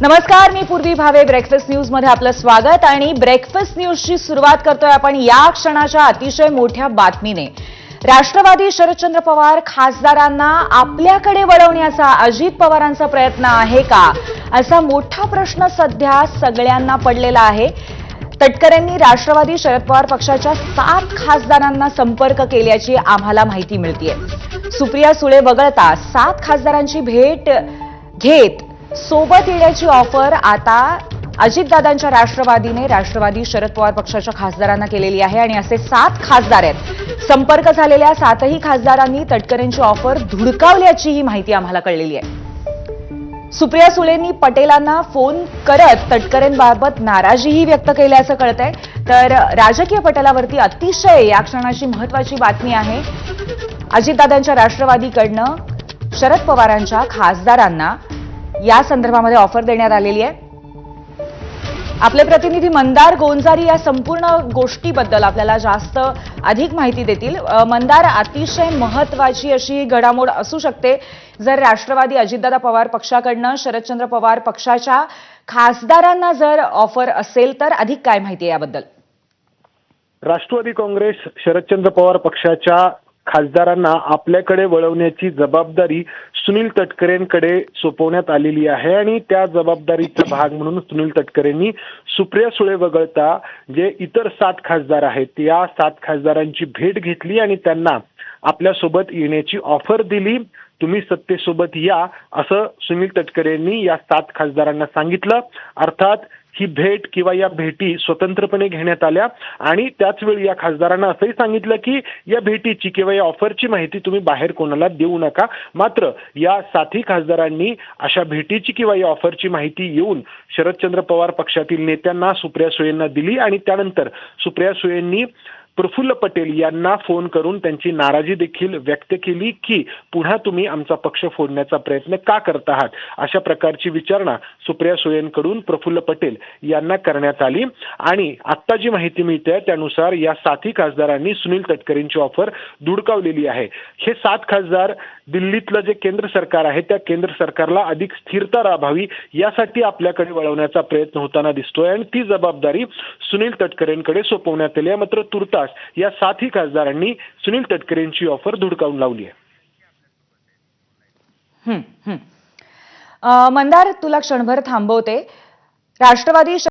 नमस्कार, मी पूर्वी Bhave breakfast news मध्ये आपलं स्वागत आणि ब्रेकफास्ट न्यूजची सुरुवात करतोय आपण या क्षणाच्या अतिशय मोठ्या बातमीने। राष्ट्रवादी शरदचंद्र पवार खासदारांना आपल्याकडे वळवण्याचा अजित पवारांचा प्रयत्न आहे का, असा मोठा प्रश्न सध्या सगळ्यांना पडलेला आहे। तटकरेंनी राष्ट्रवादी शरद पवार पक्षाच्या 7 खासदारांना संपर्क केल्याची आम्हाला माहिती मिळतेय। सुप्रिया सुळे वगळता 7 खासदारांची भेट घेत सोबत येण्याची ऑफर आता अजितदादांच्या राष्ट्रवादीने राष्ट्रवादी शरद पवार पक्षाच्या खासदारांना केलेली आहे आणि असे 7 खासदार आहेत। संपर्क झालेल्या 7ही खासदारांनी तटकरेंची ऑफर धुडकावल्याची ही माहिती आम्हाला कळलेली आहे। सुप्रिया सुळेंनी पटेलांना फोन करत तटकरेंबाबत नाराजीही व्यक्त केल्याचं कळतंय। तर राजकीय पटलावरती अतिशय या क्षणाची महत्त्वाची बातमी आहे। अजितदादांच्या राष्ट्रवादीकडनं शरद पवारांच्या खासदारांना या संदर्भामध्ये ऑफर देण्यात आलेली आहे। आपले प्रतिनिधी मंदार गोंजारी या संपूर्ण गोष्टीबद्दल आपल्याला जास्त अधिक माहिती देतील। मंदार, अतिशय महत्त्वाची अशी घडामोड असू शकते जर राष्ट्रवादी अजितदादा पवार पक्षाकडनं शरदचंद्र पवार पक्षाच्या खासदारांना जर ऑफर असेल तर अधिक काय माहिती आहे याबद्दल? राष्ट्रवादी काँग्रेस शरदचंद्र पवार पक्षाच्या खासदारांना आपल्याकडे वळवण्याची जबाबदारी सुनील तटकरेंकडे सोपवण्यात आलेली आहे आणि त्या जबाबदारीचा भाग म्हणून सुनील तटकरेंनी सुप्रिया सुळे वगळता जे इतर 7 खासदार आहेत या 7 खासदारांची भेट घेतली आणि त्यांना आपल्यासोबत येण्याची ऑफर दिली। तुम्ही सत्तेसोबत या असं सुनील तटकरेंनी या 7 खासदारांना सांगितलं। अर्थात ही भेट किंवा या भेटी स्वतंत्रपणे घेण्यात आल्या आणि त्याच वेळी या खासदारांना असंही सांगितलं की या भेटीची किंवा या ऑफरची माहिती तुम्ही बाहेर कोणाला देऊ नका। मात्र या 7ही खासदारांनी अशा भेटीची किंवा या ऑफरची माहिती येऊन शरदचंद्र पवार पक्षातील नेत्यांना सुप्रिया सुळेंना दिली आणि त्यानंतर सुप्रिया सुळेंनी प्रफुल्ल पटेल यांना फोन करून त्यांची नाराजी देखील व्यक्त केली की पुन्हा तुम्ही आमचा पक्ष फोडण्याचा प्रयत्न का करत आहात, अशा प्रकारची विचारणा सुप्रिया सुळेंकडून प्रफुल्ल पटेल यांना करण्यात आली। आणि आता जी माहिती मिळते त्यानुसार या 7ही खासदारांनी सुनील तटकरेंची ऑफर धुडकावलेली आहे। हे 7 खासदार दिल्लीतलं जे केंद्र सरकार आहे त्या केंद्र सरकारला अधिक स्थिरता लाभावी यासाठी आपल्याकडे वळवण्याचा प्रयत्न होताना दिसतोय आणि ती जबाबदारी सुनील तटकरेंकडे सोपवण्यात आली आहे। मात्र तुर्तास या 7ही खासदारांनी सुनील तटकरेंची ऑफर धुडकावून लावली आहे। मंदार, तुला क्षणभर थांबवते। राष्ट्रवादी